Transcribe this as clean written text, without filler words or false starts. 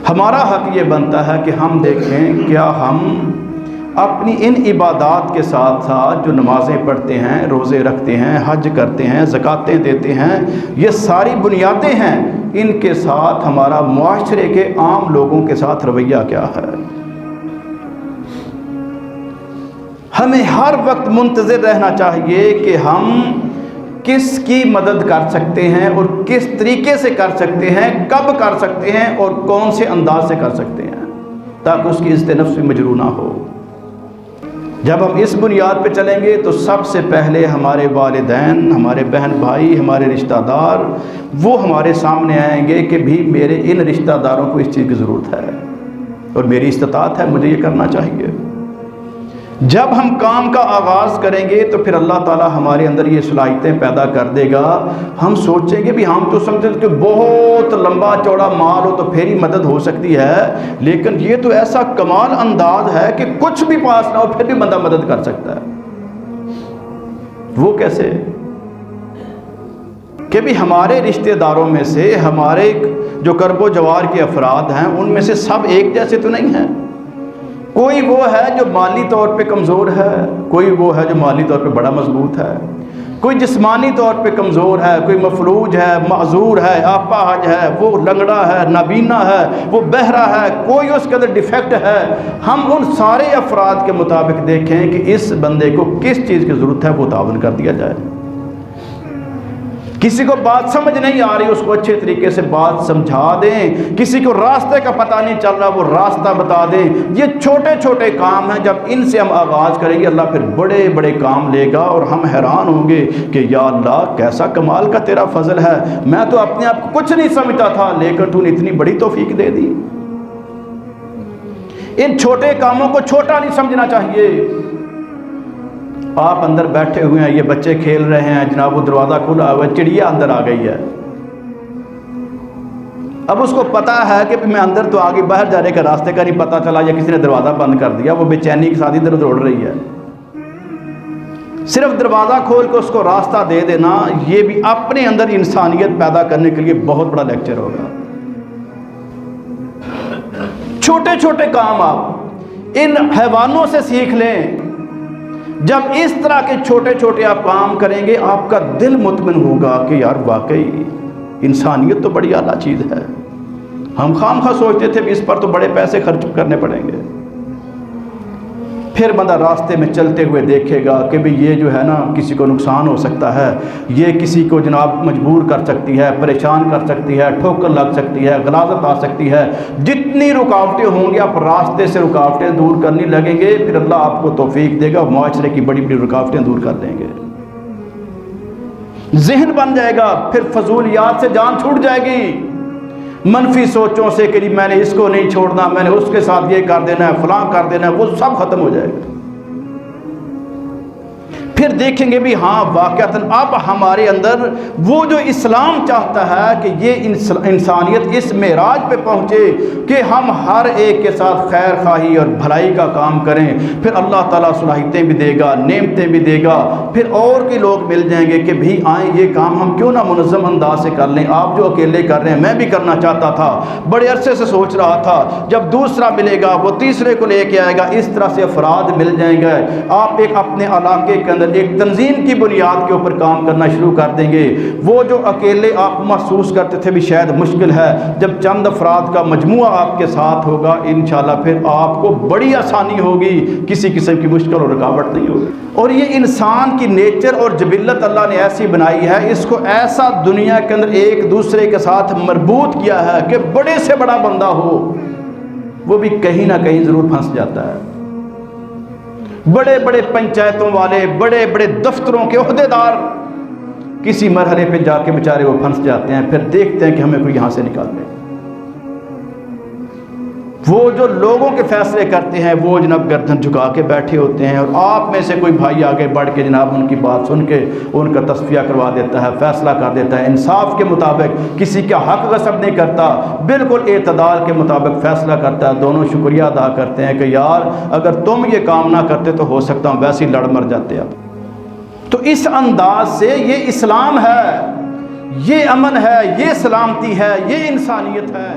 ہمارا حق یہ بنتا ہے کہ ہم دیکھیں کیا ہم اپنی ان عبادات کے ساتھ ساتھ جو نمازیں پڑھتے ہیں، روزے رکھتے ہیں، حج کرتے ہیں، زکاتیں دیتے ہیں، یہ ساری بنیادیں ہیں، ان کے ساتھ ہمارا معاشرے کے عام لوگوں کے ساتھ رویہ کیا ہے؟ ہمیں ہر وقت منتظر رہنا چاہیے کہ ہم کس کی مدد کر سکتے ہیں اور کس طریقے سے کر سکتے ہیں، کب کر سکتے ہیں اور کون سے انداز سے کر سکتے ہیں، تاکہ اس کی عزت نفس بھی مجروح نہ ہو۔ جب ہم اس بنیاد پہ چلیں گے تو سب سے پہلے ہمارے والدین، ہمارے بہن بھائی، ہمارے رشتہ دار وہ ہمارے سامنے آئیں گے کہ بھی میرے ان رشتہ داروں کو اس چیز کی ضرورت ہے اور میری استطاعت ہے، مجھے یہ کرنا چاہیے۔ جب ہم کام کا آغاز کریں گے تو پھر اللہ تعالیٰ ہمارے اندر یہ صلاحیتیں پیدا کر دے گا۔ ہم سوچیں گے بھی ہم تو سمجھتے ہیں کہ بہت لمبا چوڑا مال ہو تو پھر ہی مدد ہو سکتی ہے، لیکن یہ تو ایسا کمال انداز ہے کہ کچھ بھی پاس نہ ہو پھر بھی بندہ مدد کر سکتا ہے۔ وہ کیسے؟ کہ بھی ہمارے رشتہ داروں میں سے ہمارے جو کرب و جوار کے افراد ہیں ان میں سے سب ایک جیسے تو نہیں ہیں۔ کوئی وہ ہے جو مالی طور پہ کمزور ہے، کوئی وہ ہے جو مالی طور پہ بڑا مضبوط ہے، کوئی جسمانی طور پہ کمزور ہے، کوئی مفلوج ہے، معذور ہے، اپاہج ہے، وہ لنگڑا ہے، نابینا ہے، وہ بہرا ہے، کوئی اس کے اندر ڈیفیکٹ ہے۔ ہم ان سارے افراد کے مطابق دیکھیں کہ اس بندے کو کس چیز کی ضرورت ہے، وہ تعاون کر دیا جائے۔ کسی کو بات سمجھ نہیں آ رہی، اس کو اچھے طریقے سے بات سمجھا دیں۔ کسی کو راستے کا پتہ نہیں چل رہا، وہ راستہ بتا دیں۔ یہ چھوٹے چھوٹے کام ہیں، جب ان سے ہم آغاز کریں گے اللہ پھر بڑے بڑے کام لے گا اور ہم حیران ہوں گے کہ یا اللہ کیسا کمال کا تیرا فضل ہے، میں تو اپنے آپ کو کچھ نہیں سمجھتا تھا لیکن تو نے اتنی بڑی توفیق دے دی۔ ان چھوٹے کاموں کو چھوٹا نہیں سمجھنا چاہیے۔ آپ اندر بیٹھے ہوئے ہیں، یہ بچے کھیل رہے ہیں، جناب وہ دروازہ کھلا ہوا ہے، چڑیا اندر آ گئی ہے۔ اب اس کو پتا ہے کہ میں اندر تو آگے، باہر جانے کا راستے کا نہیں پتا چلا، یا کسی نے دروازہ بند کر دیا، وہ بے چینی کے ساتھ ادھر ادھر اڑ رہی ہے۔ صرف دروازہ کھول کے اس کو راستہ دے دینا یہ بھی اپنے اندر انسانیت پیدا کرنے کے لیے بہت بڑا لیکچر ہوگا۔ چھوٹے چھوٹے کام آپ ان حیوانوں سے سیکھ لیں۔ جب اس طرح کے چھوٹے چھوٹے آپ کام کریں گے آپ کا دل مطمئن ہوگا کہ یار واقعی انسانیت تو بڑی اعلیٰ چیز ہے۔ ہم خام خواہ سوچتے تھے کہ اس پر تو بڑے پیسے خرچ کرنے پڑیں گے۔ پھر بندہ راستے میں چلتے ہوئے دیکھے گا کہ بھی یہ جو ہے نا کسی کو نقصان ہو سکتا ہے، یہ کسی کو جناب مجبور کر سکتی ہے، پریشان کر سکتی ہے، ٹھوکر لگ سکتی ہے، غلاظت آ سکتی ہے۔ جتنی رکاوٹیں ہوں گی آپ راستے سے رکاوٹیں دور کرنے لگیں گے، پھر اللہ آپ کو توفیق دے گا، معاشرے کی بڑی بڑی رکاوٹیں دور کر دیں گے۔ ذہن بن جائے گا، پھر فضولیات سے جان چھوٹ جائے گی، منفی سوچوں سے کہ میں نے اس کو نہیں چھوڑنا، میں نے اس کے ساتھ یہ کر دینا ہے، فلاں کر دینا ہے، وہ سب ختم ہو جائے گا۔ پھر دیکھیں گے بھی ہاں واقعتاً اب ہمارے اندر وہ جو اسلام چاہتا ہے کہ یہ انسانیت اس معراج پہ پہنچے کہ ہم ہر ایک کے ساتھ خیر خواہی اور بھلائی کا کام کریں، پھر اللہ تعالیٰ صلاحیتیں بھی دے گا، نعمتیں بھی دے گا، پھر اور کے لوگ مل جائیں گے کہ بھی آئیں یہ کام ہم کیوں نہ منظم انداز سے کر لیں۔ آپ جو اکیلے کر رہے ہیں میں بھی کرنا چاہتا تھا، بڑے عرصے سے سوچ رہا تھا، جب دوسرا ملے گا وہ تیسرے کو لے کے آئے گا، اس طرح سے افراد مل جائیں گے۔ آپ ایک اپنے علاقے کے اندر ایک تنظیم کی بنیاد کے اوپر کام کرنا شروع کر دیں گے۔ وہ جو اکیلے آپ محسوس کرتے تھے بھی شاید مشکل ہے، جب چند افراد کا مجموعہ آپ کے ساتھ ہوگا انشاءاللہ پھر آپ کو بڑی آسانی ہوگی، کسی قسم کی مشکل اور رکاوٹ نہیں ہوگی۔ اور یہ انسان کی نیچر اور جبلت اللہ نے ایسی بنائی ہے، اس کو ایسا دنیا کے اندر ایک دوسرے کے ساتھ مربوط کیا ہے کہ بڑے سے بڑا بندہ ہو وہ بھی کہیں نہ کہیں ضرور پھنس جاتا ہے۔ بڑے بڑے پنچایتوں والے، بڑے بڑے دفتروں کے عہدیدار کسی مرحلے پہ جا کے بیچارے وہ پھنس جاتے ہیں، پھر دیکھتے ہیں کہ ہمیں کوئی یہاں سے نکال لے۔ وہ جو لوگوں کے فیصلے کرتے ہیں وہ جناب گردن جھکا کے بیٹھے ہوتے ہیں، اور آپ میں سے کوئی بھائی آگے بڑھ کے جناب ان کی بات سن کے ان کا تصفیہ کروا دیتا ہے، فیصلہ کر دیتا ہے، انصاف کے مطابق کسی کا حق غصب نہیں کرتا، بالکل اعتدال کے مطابق فیصلہ کرتا ہے۔ دونوں شکریہ ادا کرتے ہیں کہ یار اگر تم یہ کام نہ کرتے تو ہو سکتا ہوں ویسے ہی لڑ مر جاتے اب۔ تو اس انداز سے یہ اسلام ہے، یہ امن ہے، یہ سلامتی ہے، یہ انسانیت ہے۔